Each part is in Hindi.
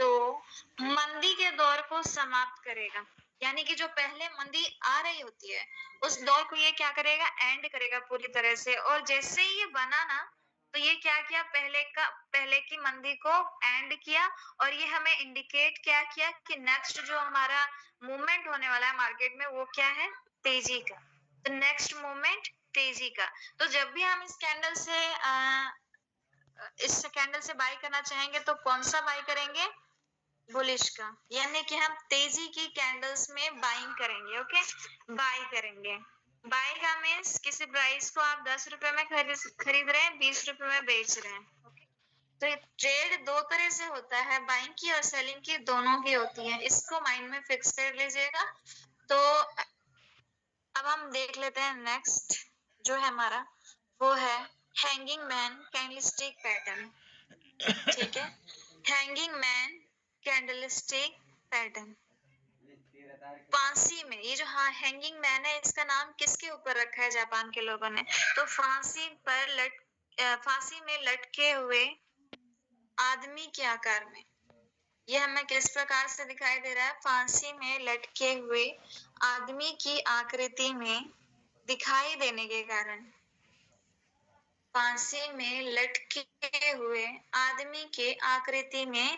तो मंदी के दौर को समाप्त करेगा। यानी कि जो पहले मंदी आ रही होती है, उस दौर को ये क्या करेगा, एंड करेगा पूरी तरह से। और जैसे ही ये बना ना, तो ये क्या किया, पहले की मंदी को एंड किया, और ये हमें इंडिकेट क्या किया कि नेक्स्ट जो हमारा मूवमेंट होने वाला है मार्केट में, वो क्या है, तेजी का। तो नेक्स्ट मूवमेंट तेजी का। तो जब भी हम इस कैंडल से बाय करना चाहेंगे, तो कौन सा बाय करेंगे, बुलिश का। यानी कि हम तेजी की कैंडल्स में बाइंग करेंगे। ओके, बाय करेंगे। बाय का मीन्स किसी प्राइस को आप 10 रुपए में खरीद रहे हैं, 20 रुपए में बेच रहे हैं। ओके, तो ये ट्रेड दो तरह से होता है, बाइंग की और सेलिंग की, दोनों की होती है। इसको माइंड में फिक्स कर लीजिएगा। तो अब हम देख लेते हैं नेक्स्ट जो है हमारा, वो है हैंगिंग मैन कैंडलस्टिक पैटर्न। ठीक है, हैंगिंग मैन कैंडलस्टिक पैटर्न। फांसी में ये जो हैंगिंग मैन है, इसका नाम किसके ऊपर रखा है जापान के लोगों ने, तो फांसी में लटके हुए आदमी के आकार में। ये हमें किस प्रकार से दिखाई दे रहा है, फांसी में लटके हुए आदमी की आकृति में दिखाई देने के कारण, फांसी में लटके हुए आदमी के आकृति में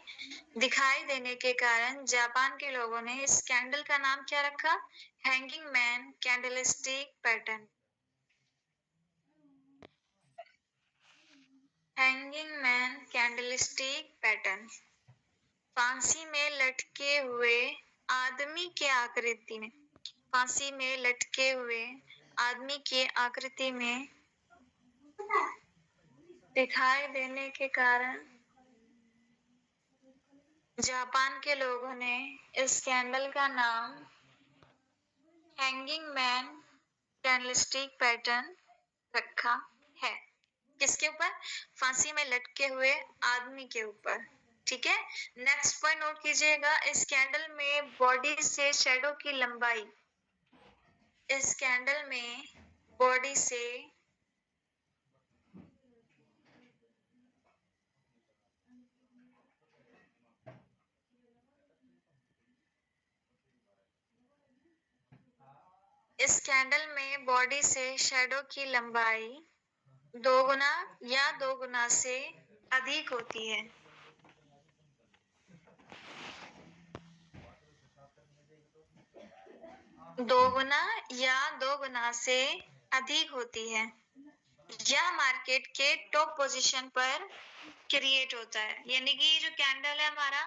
दिखाई देने के कारण जापान के लोगों ने इस कैंडल का नाम क्या रखा, hanging man candlestick pattern. Hanging man candlestick pattern. फांसी में लटके हुए आदमी के आकृति में, फांसी में लटके हुए आदमी के आकृति में दिखाई देने के कारण जापान के लोगों ने इस कैंडल का नाम हैंगिंग मैन कैंडलस्टिक पैटर्न रखा है। किसके ऊपर, फांसी में लटके हुए आदमी के ऊपर। ठीक है, नेक्स्ट पॉइंट नोट कीजिएगा, इस कैंडल में बॉडी से शैडो की लंबाई, इस कैंडल में बॉडी से इस कैंडल में बॉडी से शैडो की लंबाई 2 गुना या 2 गुना से अधिक होती है। दो गुना या 2 गुना से अधिक होती है। यह मार्केट के टॉप पोजीशन पर क्रिएट होता है। यानी कि जो कैंडल है हमारा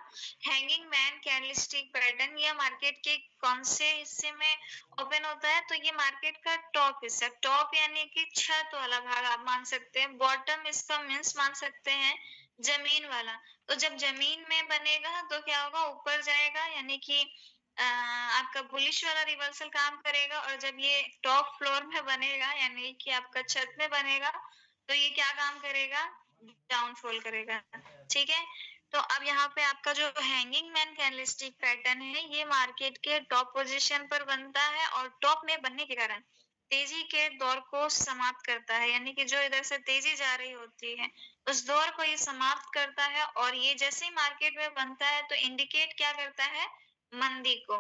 हैंगिंग मैन कैंडलस्टिक पैटर्न, यह मार्केट के कौन से हिस्से में ओपन होता है, तो ये मार्केट का टॉप हिस्सा, टॉप यानी कि छत वाला भाग आप मान सकते हैं, बॉटम इसका मीन्स मान सकते हैं जमीन वाला। तो जब जमीन में बनेगा तो क्या होगा, ऊपर जाएगा, यानी कि आपका बुलिश वाला रिवर्सल काम करेगा। और जब ये टॉप फ्लोर में बनेगा, यानी कि आपका छत में बनेगा, तो ये क्या काम करेगा, डाउनफॉल करेगा। ठीक है, तो अब यहाँ पे आपका जो हैंगिंग मैन कैंडलस्टिक पैटर्न है, ये मार्केट के टॉप पोजीशन पर बनता है, और टॉप में बनने के कारण तेजी के दौर को समाप्त करता है। यानी कि जो इधर से तेजी जा रही होती है, उस दौर को ये समाप्त करता है। और ये जैसे ही मार्केट में बनता है, तो इंडिकेट क्या करता है, मंदी को।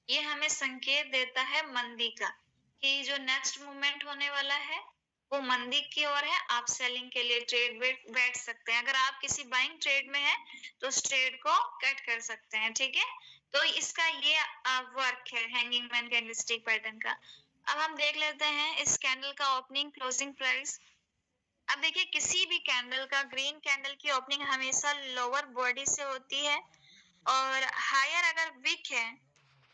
ये हमें संकेत देता है मंदी का, कि जो नेक्स्ट मूवमेंट होने वाला है वो मंदी की ओर है। आप सेलिंग के लिए ट्रेड बैठ सकते हैं। अगर आप किसी बाइंग ट्रेड में हैं, तो उस ट्रेड को कट कर सकते हैं। ठीक है, तो इसका ये वर्क है हैंगिंग मैन कैंडलस्टिक पैटर्न का। अब हम देख लेते हैं इस कैंडल का ओपनिंग क्लोजिंग प्राइस। अब देखिए, किसी भी कैंडल का, ग्रीन कैंडल की ओपनिंग हमेशा लोअर बॉडी से होती है, और हायर अगर विक है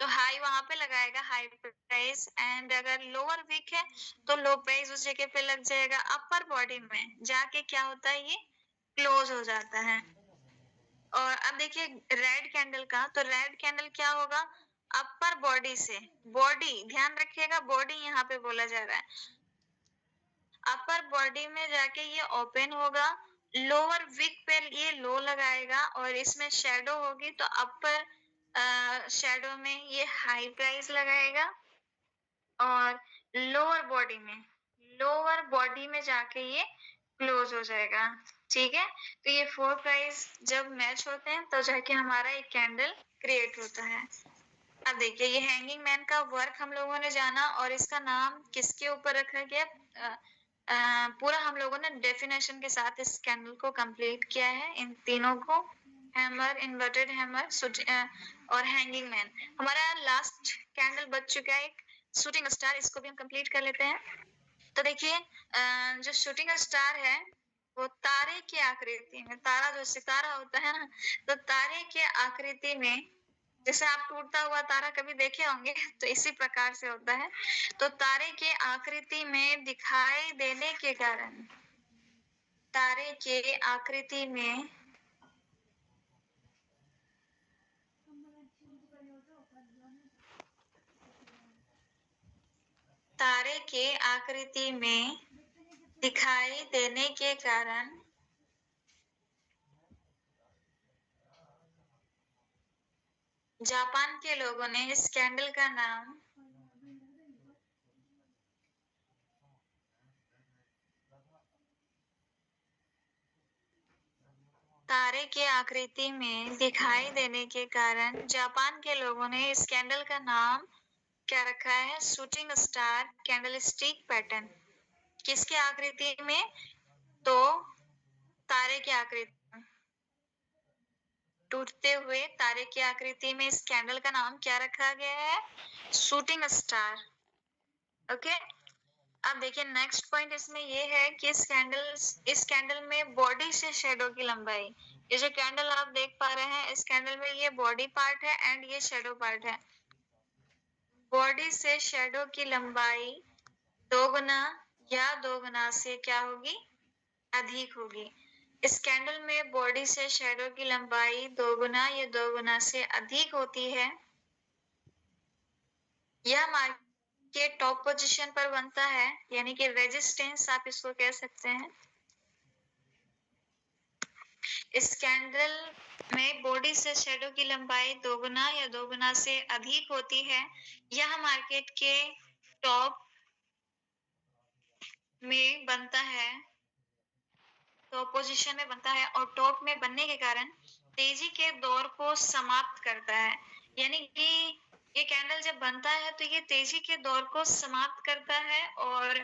तो हाई वहां पे लगाएगा, हाई प्राइस। एंड अगर लोअर विक है तो लो प्राइस उस जगह पे लग जाएगा। अपर बॉडी में जाके क्या होता है, ये क्लोज हो जाता है। और अब देखिए रेड कैंडल का, तो रेड कैंडल क्या होगा, अपर बॉडी से, बॉडी ध्यान रखिएगा, बॉडी यहाँ पे बोला जा रहा है, अपर बॉडी में जाके ये ओपन होगा, लोअर विक पे ये लो लगाएगा, और इसमें शैडो होगी, तो अपर शैडो में ये हाई प्राइस लगाएगा, और लोअर बॉडी में जाके ये क्लोज हो जाएगा। ठीक है, तो ये 4 प्राइस जब मैच होते हैं तो जाके हमारा एक कैंडल क्रिएट होता है। अब देखिए ये हैंगिंग मैन का वर्क हम लोगों ने जाना और इसका नाम किसके ऊपर रखा गया। पूरा हम लोगों ने डेफिनेशन के साथ इस कैंडल को कंप्लीट किया है, इन तीनों को, हैमर, इन्वर्टेड हैमर, और हैंगिंग मैन। हमारा लास्ट कैंडल बच चुका है एक शूटिंग स्टार, इसको भी हम कंप्लीट कर लेते हैं। तो देखिए जो शूटिंग स्टार है वो तारे की आकृति में, तारा जो सितारा होता है ना, तो तारे के आकृति में, जैसे आप टूटता हुआ तारा कभी देखे होंगे तो इसी प्रकार से होता है। तो तारे के आकृति में दिखाई देने के कारण, तारे के आकृति में तारे के आकृति में दिखाई देने के कारण जापान के लोगों ने इस कैंडल का नाम तारे के आकृति में दिखाई देने के कारण जापान के लोगों ने इस कैंडल का नाम क्या रखा है, शूटिंग स्टार कैंडलस्टिक पैटर्न। किसके आकृति में, तो तारे की आकृति में, टूटते हुए तारे की आकृति में इस कैंडल का नाम क्या रखा गया है, शूटिंग स्टार। ओके, अब देखिए नेक्स्ट पॉइंट इसमें ये है कि इस कैंडल में बॉडी से शेडो की लंबाई, ये जो कैंडल आप देख पा रहे हैं इस कैंडल में ये बॉडी पार्ट है एंड ये शेडो पार्ट है। बॉडी से शेडो की लंबाई दोगुना या दोगुना से क्या होगी, अधिक होगी। इस कैंडल में बॉडी से शेडो की लंबाई दोगुना या दोगुना से अधिक होती है। यह मार्केट टॉप पोजीशन पर बनता है, यानी कि रेजिस्टेंस आप इसको कह सकते हैं। इस कैंडल में बॉडी से शेडो की लंबाई दोगुना या दोगुना से अधिक होती है। यह मार्केट के टॉप में बनता है, टॉप पोजीशन में बनता है और टॉप में बनने के कारण तेजी के दौर को समाप्त करता है। यानी कि ये कैंडल जब बनता है तो ये तेजी के दौर को समाप्त करता है और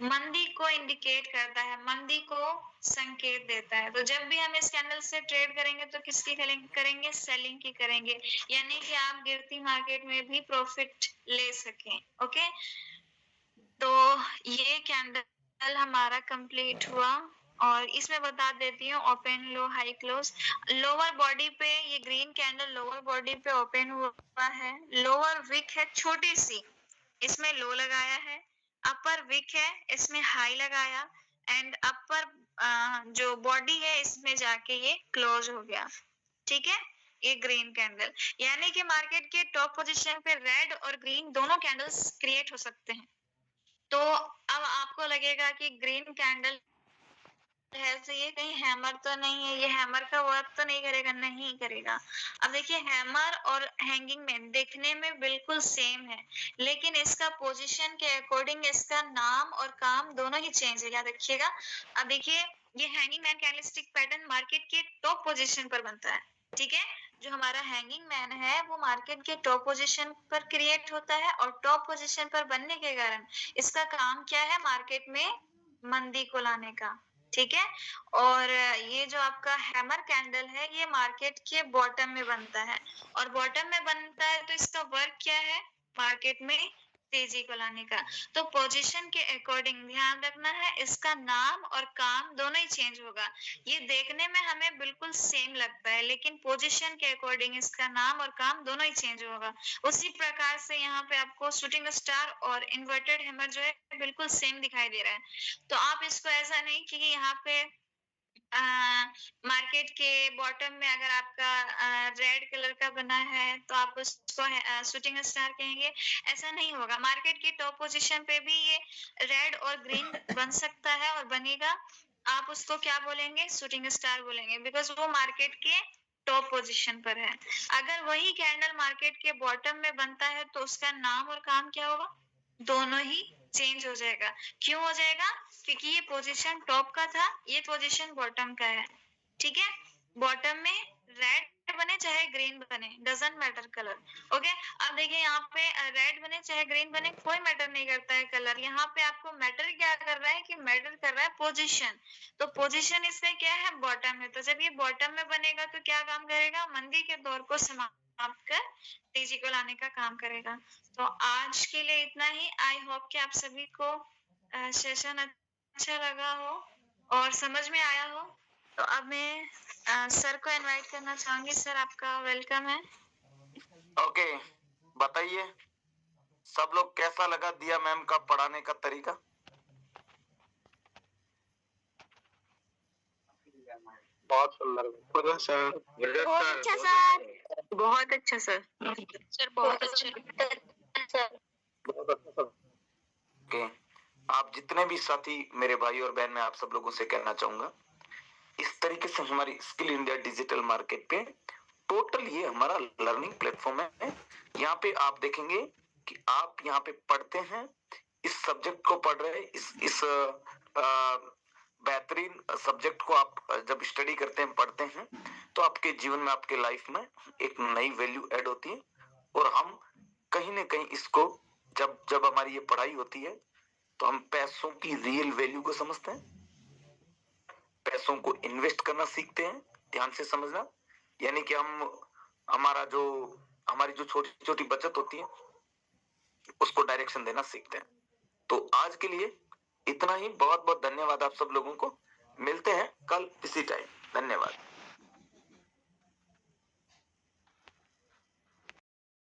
मंदी को इंडिकेट करता है, मंदी को संकेत देता है। तो जब भी हम इस कैंडल से ट्रेड करेंगे तो किसकी करेंगे, सेलिंग की करेंगे, यानी कि आप गिरती मार्केट में भी प्रॉफिट ले सकें। ओके, तो ये कैंडल हमारा कंप्लीट हुआ और इसमें बता देती हूँ ओपन, लो, हाई, क्लोज। लोअर बॉडी पे ये ग्रीन कैंडल लोअर बॉडी पे ओपन हुआ है, लोअर विक है छोटी सी, इसमें लो लगाया है, अपर विक है इसमें हाई लगाया एंड अपर जो बॉडी है इसमें जाके ये क्लोज हो गया। ठीक है, ये ग्रीन कैंडल, यानी कि मार्केट के टॉप पोजीशन पे रेड और ग्रीन दोनों कैंडल्स क्रिएट हो सकते हैं। तो अब आपको लगेगा कि ग्रीन कैंडल है तो ये कहीं हैमर तो नहीं है, ये हैमर का वर्क तो नहीं करेगा, नहीं करेगा। अब देखिए हैमर और हैंगिंग मैन देखने में बिल्कुल सेम है, लेकिन इसका पोजीशन के अकॉर्डिंग इसका नाम और काम दोनों ही चेंज है, याद रखिएगा। अब देखिए ये hanging man candlestick pattern market के टॉप पोजीशन पर बनता है। ठीक है, जो हमारा हैंगिंग मैन है वो मार्केट के टॉप पोजीशन पर क्रिएट होता है और टॉप पोजीशन पर बनने के कारण इसका काम क्या है, मार्केट में मंदी को लाने का। ठीक है, और ये जो आपका हैमर कैंडल है ये मार्केट के बॉटम में बनता है और बॉटम में बनता है तो इसका वर्क क्या है, मार्केट में तेजी को लाने का। तो पोजीशन के अकॉर्डिंग ध्यान रखना है, इसका नाम और काम दोनों ही चेंज होगा। ये देखने में हमें बिल्कुल सेम लगता है लेकिन पोजीशन के अकॉर्डिंग इसका नाम और काम दोनों ही चेंज होगा। उसी प्रकार से यहाँ पे आपको शूटिंग स्टार और इन्वर्टेड हैमर जो है बिल्कुल सेम दिखाई दे रहा है। तो आप इसको ऐसा नहीं कि यहाँ पे मार्केट के बॉटम में अगर आपका रेड कलर का बना है तो आप उसको शूटिंग स्टार कहेंगे, ऐसा नहीं होगा। मार्केट की टॉप पोजीशन पे भी ये रेड और ग्रीन बन सकता है और बनेगा, आप उसको क्या बोलेंगे, शूटिंग स्टार बोलेंगे, बिकॉज वो मार्केट के टॉप पोजीशन पर है। अगर वही कैंडल मार्केट के बॉटम में बनता है तो उसका नाम और काम क्या होगा, दोनों ही चेंज हो जाएगा। क्यों हो जाएगा? क्योंकि ये पोजीशन टॉप का था, ये पोजीशन बॉटम का है। ठीक है, बॉटम में रेड बने चाहे ग्रीन बने, डजंट मैटर कलर। ओके, अब देखिए यहाँ पे रेड बने चाहे ग्रीन बने, कोई मैटर नहीं करता है कलर। यहाँ पे आपको मैटर क्या कर रहा है कि मैटर कर रहा है पोजीशन। तो पोजीशन इसमें क्या है? बॉटम है। तो जब ये बॉटम में बनेगा तो क्या काम करेगा? मंदी के दौर को समाप्त कर तेजी को लाने का काम करेगा। तो आज के लिए इतना ही। आई होप कि आप सभी को सेशन अच्छा लगा हो और समझ में आया हो। तो अब मैं सर को इनवाइट करना चाहूंगी। सर, आपका वेलकम है। ओके, बताइए सब लोग, कैसा लगा दिया मैम का पढ़ाने का तरीका? बहुत सुंदर सर। बहुत अच्छा सर, बहुत अच्छा सर। सर बहुत अच्छा बहुत अच्छा सर। ओके, आप जितने भी साथी मेरे भाई और बहन, मैं आप सब लोगों से कहना चाहूंगा, इस तरीके से हमारी स्किल इंडिया डिजिटल मार्केट पे टोटल ये हमारा लर्निंग प्लेटफॉर्म है। यहाँ पे आप देखेंगे कि आप यहाँ पे पढ़ते हैं, इस सब्जेक्ट को पढ़ रहे हैं, इस बेहतरीन सब्जेक्ट को आप जब स्टडी करते हैं, पढ़ते हैं, तो आपके जीवन में, आपके लाइफ में एक नई वैल्यू ऐड होती है। और हम कहीं ना कहीं इसको, जब जब हमारी ये पढ़ाई होती है, तो हम पैसों की रियल वैल्यू को समझते हैं, पैसों को इन्वेस्ट करना सीखते हैं। ध्यान से समझना, यानी कि हम हमारी जो छोटी छोटी बचत होती है, उसको डायरेक्शन देना सीखते हैं। तो आज के लिए इतना ही। बहुत बहुत धन्यवाद आप सब लोगों को। मिलते हैं कल इसी टाइम। धन्यवाद।